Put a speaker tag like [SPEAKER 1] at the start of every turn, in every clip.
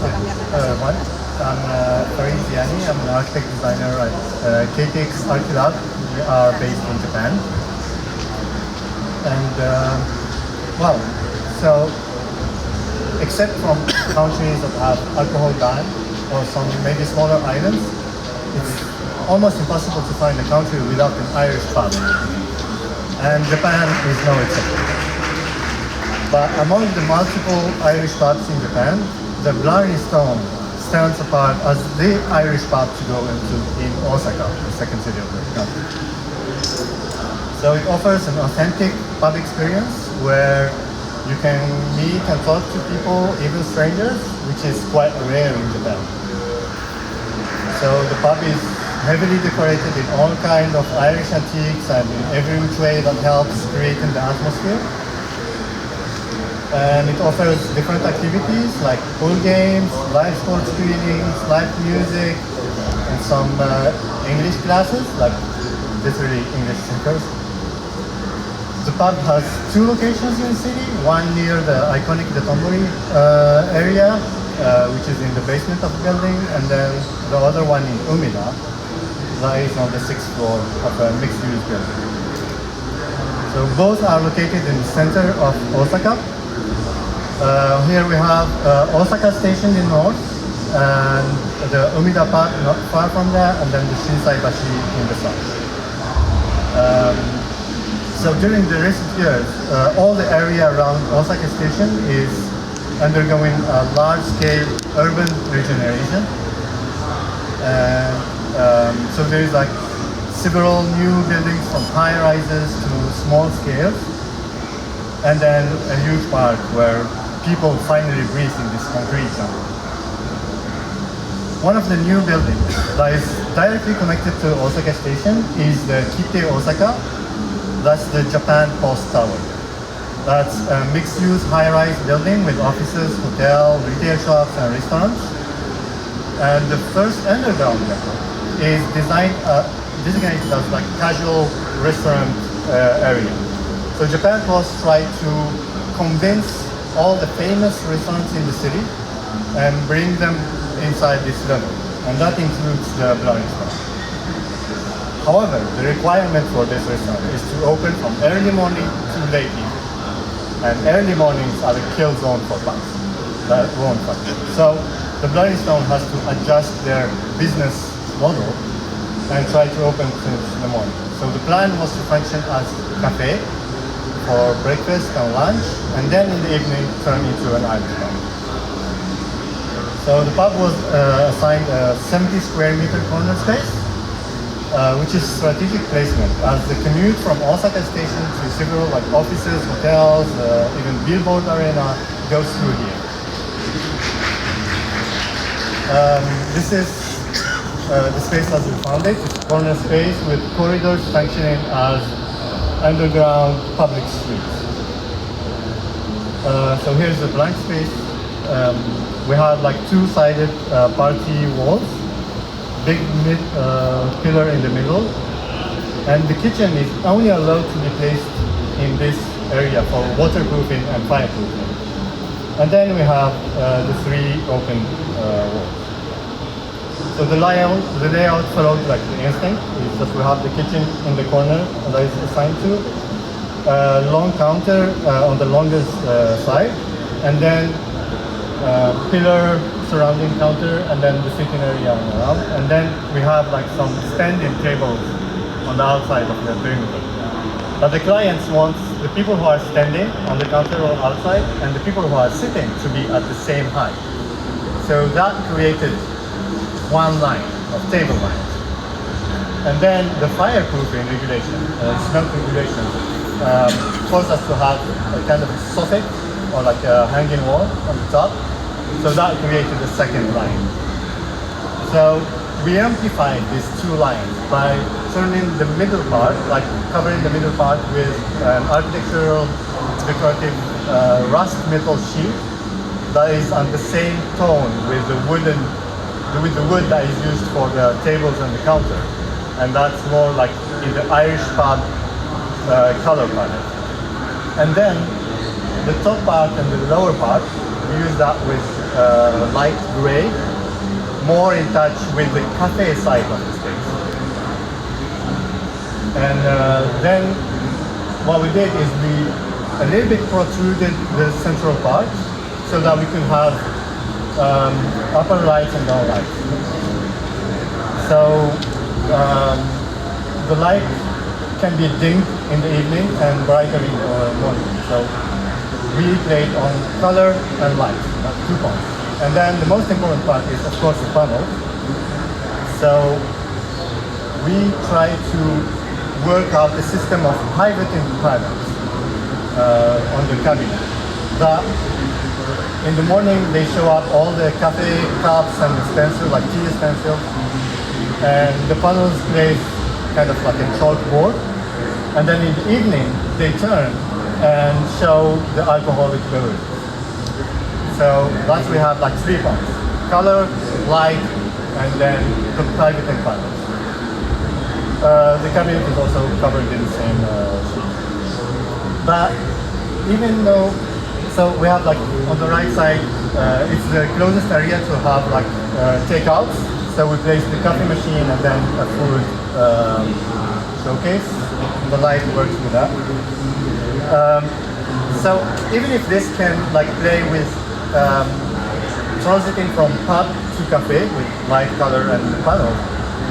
[SPEAKER 1] everyone. I'm Farid Ziani. I'm an architect designer at KTX archiLAB. We are based in Japan. And well, so except from countries that have alcohol ban or some maybe smaller islands, it's almost impossible to find a country without an Irish pub. And Japan is no exception. But among the multiple Irish pubs in Japan, the Blarney Stone stands apart as the Irish pub to go into in Osaka, the second city of the country. So it offers an authentic pub experience where you can meet and talk to people, even strangers, which is quite rare in Japan. So the pub is heavily decorated in all kinds of Irish antiques and in every which way that helps creating the atmosphere. And it offers different activities like pool games, live sports screenings, live music, and some English classes, like literally English speakers. The pub has two locations in the city, one near the iconic Dotonbori area, which is in the basement of the building, and then the other one in Umida, that is on the 6th floor of a mixed-use building. So both are located in the center of Osaka. Here we have Osaka Station in north, and the Umida Park not far from there, and then the Shinsaibashi in the south. So during the recent years, all the area around Osaka Station is undergoing a large-scale urban regeneration. So there is like several new buildings from high-rises to small scales, and then a huge park where people finally breathe in this concrete jungle. One of the new buildings that is directly connected to Osaka Station is the Kite Osaka. That's the Japan Post Tower. That's a mixed-use high-rise building with offices, hotel, retail shops, and restaurants. And the first underground level is designated as like casual restaurant area. So Japan Post tried to convince all the famous restaurants in the city and bring them inside this level, and that includes the Blarney Stone. However, the requirement for this restaurant is to open from early morning to late evening, and early mornings are the kill zone for pubs that won't function. So the Blarney Stone has to adjust their business model and try to open since the morning. So the plan was to function as a cafe for breakfast and lunch, and then in the evening turn into an Irish pub. So the pub was assigned a 70 square meter corner space, which is strategic placement, as the commute from Osaka Station to several like offices, hotels, even billboard arena goes through here. This is the space as we found it. It's a corner space with corridors functioning as underground public streets. So here's the blank space. We have like two-sided party walls, big pillar in the middle, and the kitchen is only allowed to be placed in this area for waterproofing and fireproofing. And then we have the three open walls. So the layout followed like the instinct. It's just we have the kitchen in the corner that is assigned to, long counter on the longest side, and then pillar surrounding counter, and then the sitting area around, and then we have like some standing tables on the outside of the perimeter. But the clients want the people who are standing on the counter or outside and the people who are sitting to be at the same height. So that created one line of table lines. And then the fireproofing regulation, smoke regulation, forced us to have a kind of a soffit or like a hanging wall on the top. So that created the second line. So we amplified these two lines by turning the middle part, like covering the middle part with an architectural decorative rust metal sheet that is on the same tone with the wood that is used for the tables and the counter. And that's more like in the Irish pub color palette. And then the top part and the lower part, we use that with light gray, more in touch with the cafe side of the space. And then what we did is we a little bit protruded the central part so that we could have upper lights and down lights. So the light can be dimmed in the evening and brighter in the morning. So we played on color and light, that's 2 points. And then the most important part is, of course, the panel. So we try to work out a system of pivoting panels on the cabinet. That in the morning they show up all the cafe cups and the stencils, like tea stencils, and the panels place kind of like a chalkboard. And then in the evening they turn and show the alcoholic beverages. So thus we have like 3 parts: color, light, and then the pivoting panels. The cabinet is also covered in the same sheet. But even though, so we have like on the right side, it's the closest area to have like takeouts. So we place the coffee machine and then a food showcase. The light works with that. So even if this can like play with transiting from pub to cafe with light, color, and panels,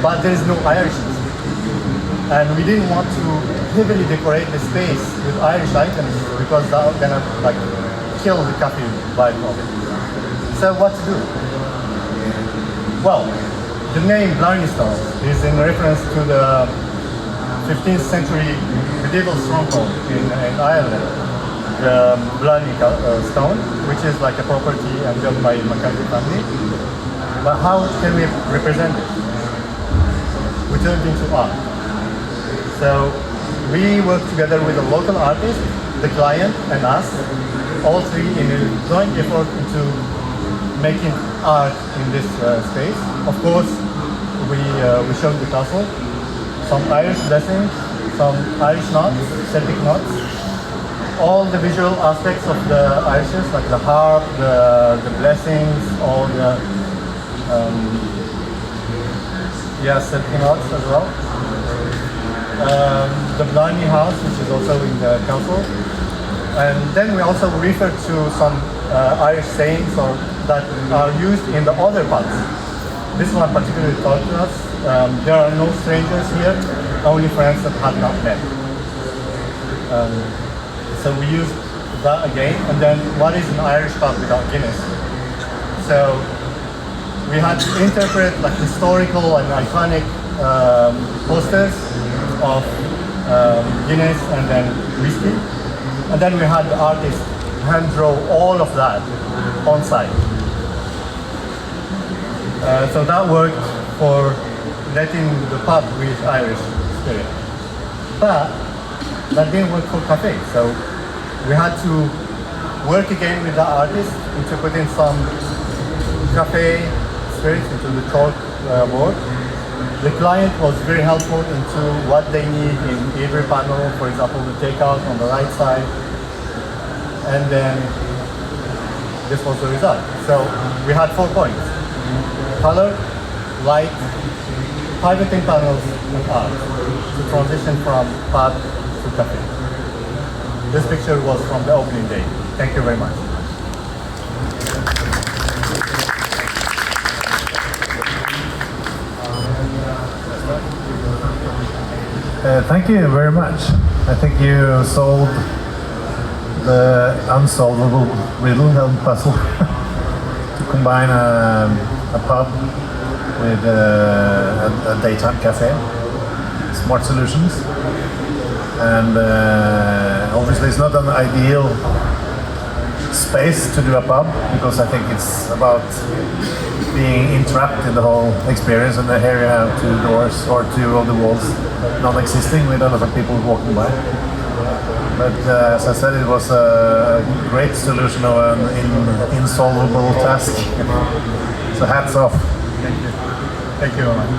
[SPEAKER 1] but there is no Irishness. And we didn't want to heavily decorate the space with Irish items because that was gonna like kill the cafe vibe of it. So what to do? Well, the name Blarney stone is in reference to the 15th century medieval stronghold in Ireland, the Blarney stone, which is like a property and built by the McCarthy family. But how can we represent it? We turn it into art. So we work together with a local artist, the client, and us, all three in a joint effort into making art in this space. Of course, we showed the castle, some Irish blessings, some Irish knots, Celtic knots, all the visual aspects of the Irishes, like the harp, the blessings, all the Celtic knots as well. The Blarney house, which is also in the council. And then we also refer to some Irish sayings that are used in the other parts. This one particularly taught to us. There are no strangers here, only friends that have not met. So we used that again. And then what is an Irish pub without Guinness? So we had to interpret like historical and iconic posters of Guinness and then whiskey, and then we had the artist hand draw all of that on site. So that worked for letting the pub with Irish spirit, but that didn't work for cafe. So we had to work again with the artist into putting some cafe spirit into the chalk board. The client was very helpful into what they need in every panel, for example, the takeout on the right side, and then this was the result. So we had 4 points: color, light, pivoting panels, and art to transition from pub to cafe. This picture was from the opening day. Thank you very much.
[SPEAKER 2] Thank you very much. I think you solved the unsolvable riddle and puzzle to combine a pub with a daytime cafe. Smart solutions. And obviously it's not an ideal space to do a pub because I think it's about being entrapped in the whole experience, and here you have 2 doors or 2 of the walls non-existing with a lot of people walking by. But as I said, it was a great solution of an insolvable task. So hats off.
[SPEAKER 1] Thank you. Thank you very much.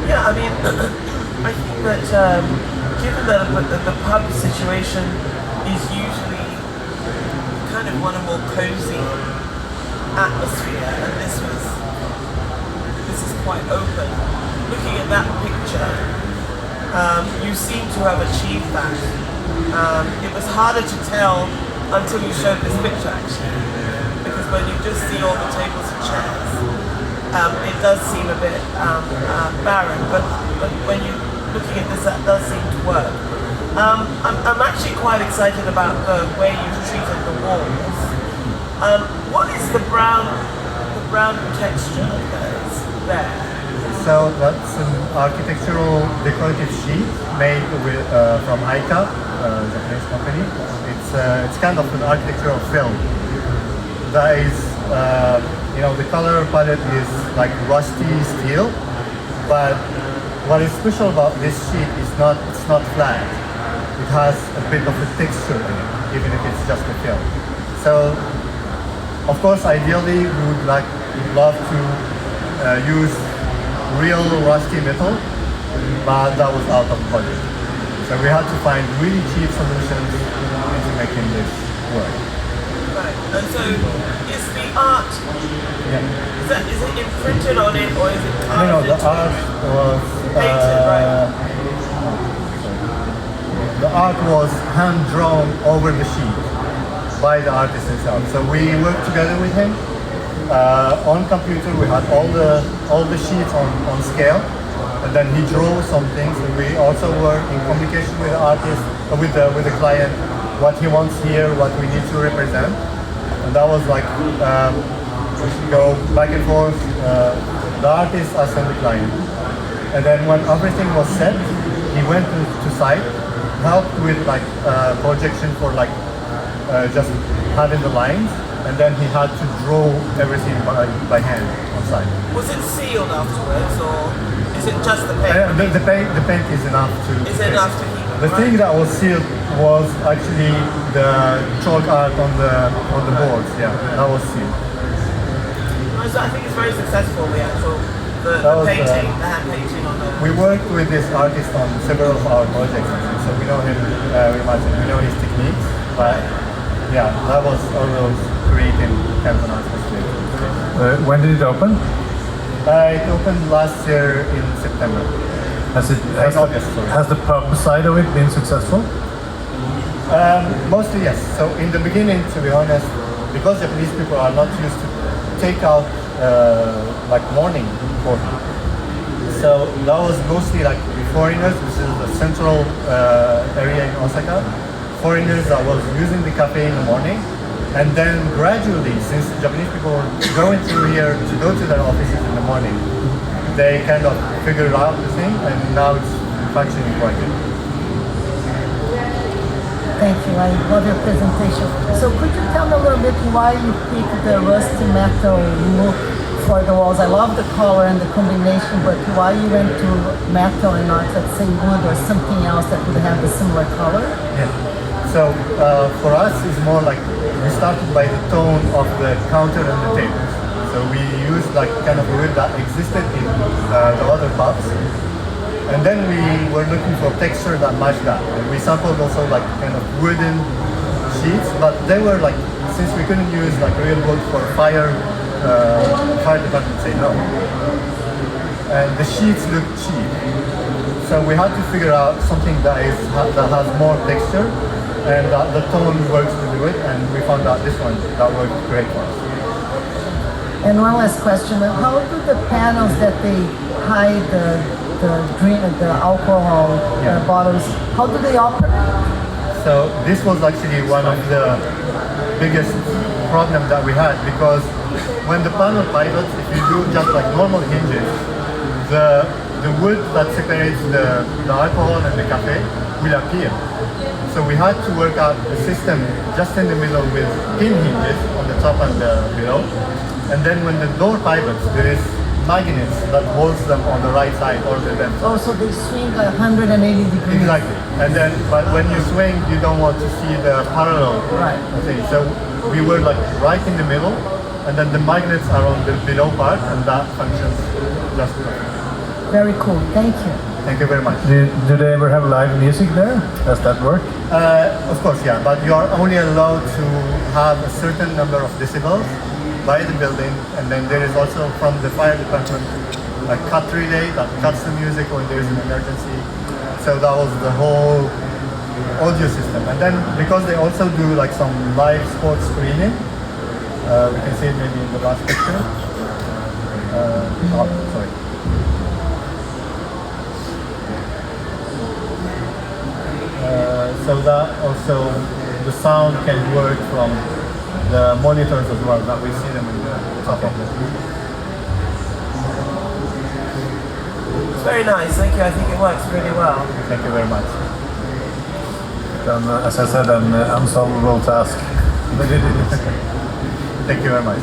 [SPEAKER 3] Yeah, I mean, I think that given that the pub situation is usually kind of want a more cozy atmosphere, and this is quite open. Looking at that picture, you seem to have achieved that. It was harder to tell until you showed this picture actually, because when you just see all the tables and chairs, it does seem a bit barren, but when you're looking at this, that does seem to work. I'm actually quite excited about the way you've treated the walls. What is the brown texture that is there?
[SPEAKER 1] So that's an architectural decorative sheet made from ICA, Japanese company. It's kind of an architectural film. That is, the color palette is like rusty steel, but what is special about this sheet is it's not flat. It has a bit of a texture in it, even if it's just a film. So, of course, ideally, we would love to use real rusty metal, but that was out of budget. So we had to find really cheap solutions into making this work.
[SPEAKER 3] Right, and so is the art, is it imprinted on it, or is it carved?
[SPEAKER 1] No, the art was
[SPEAKER 3] painted, right?
[SPEAKER 1] The art was hand-drawn over the sheet by the artist himself. So we worked together with him. On computer, we had all the sheets on scale, and then he drew some things. And we also were in communication with the artist, with the client, what he wants here, what we need to represent, and that was go back and forth. The artist asked the client, and then when everything was set, he went to site, helped with projection for just having the lines, and then he had to draw everything by hand on site.
[SPEAKER 3] Was it sealed afterwards, or is it just the paint?
[SPEAKER 1] The paint is enough to.
[SPEAKER 3] Is it enough to keep it?
[SPEAKER 1] The thing that was sealed was actually the chalk art on the boards. Yeah, that was sealed.
[SPEAKER 3] I think it's very successful. The actual the painting, the hand painting on the.
[SPEAKER 1] We worked with this artist on several of our projects, so we know him very much, and we know his techniques. But yeah, that was all those creating kind of an artist.
[SPEAKER 2] When did it open?
[SPEAKER 1] It opened last year in September.
[SPEAKER 2] Has the pub side of it been successful?
[SPEAKER 1] Mostly yes. So in the beginning, to be honest, because Japanese people are not used to take out morning coffee, so that was mostly foreigners. This is the central area in Osaka. Foreigners that was using the cafe in the morning, and then gradually, since Japanese people were going through here to go to their offices in the morning, they kind of figured out the thing, and now it's functioning quite good.
[SPEAKER 4] Thank you. I love your presentation. So could you tell me a little bit why you picked the rusty metal look for the walls? I love the color and the combination, but why you went to metal and not, let's say, wood or something else that would have a similar color?
[SPEAKER 1] Yeah. So for us, it's more we started by the tone of the counter and the tables. So we used kind of wood that existed in the other pubs. And then we were looking for texture that matched that. And we sampled also kind of wooden sheets, but they were since we couldn't use real wood for fire department say no. And the sheets looked cheap. So we had to figure out something that has more texture and that the tone works with it, and we found out this one that worked great for us.
[SPEAKER 4] And one last question: how do the panels that they hide the alcohol bottles? How do they operate?
[SPEAKER 1] So this was actually one of the biggest problems that we had, because when the panel pivots, if you do just normal hinges, the wood that separates the alcohol and the cafe will appear. So we had to work out a system just in the middle with pin hinges on the top and the below. And then when the door pivots, there is magnets that holds them on the right side or the left side.
[SPEAKER 4] Oh, so they swing 180 degrees.
[SPEAKER 1] Exactly. And then, but when you swing, you don't want to see the parallel thing. So we were right in the middle, and then the magnets are on the below part, and that functions just perfect.
[SPEAKER 4] Very cool. Thank you.
[SPEAKER 1] Thank you very much.
[SPEAKER 2] Do they ever have live music there? Does that work?
[SPEAKER 1] Of course, yeah, but you are only allowed to have a certain number of decibels by the building, and then there is also from the fire department a cut relay that cuts the music when there is an emergency. So that was the whole audio system. And then because they also do like some live sports screening, we can see it maybe in the last picture. Sorry. So that also the sound can work from the monitors as well, that we see them in the top of the screen.
[SPEAKER 3] It's very nice, thank you. I think it works really well.
[SPEAKER 1] Thank you very much.
[SPEAKER 2] As I said, an unsolvable task.
[SPEAKER 1] Thank you very much.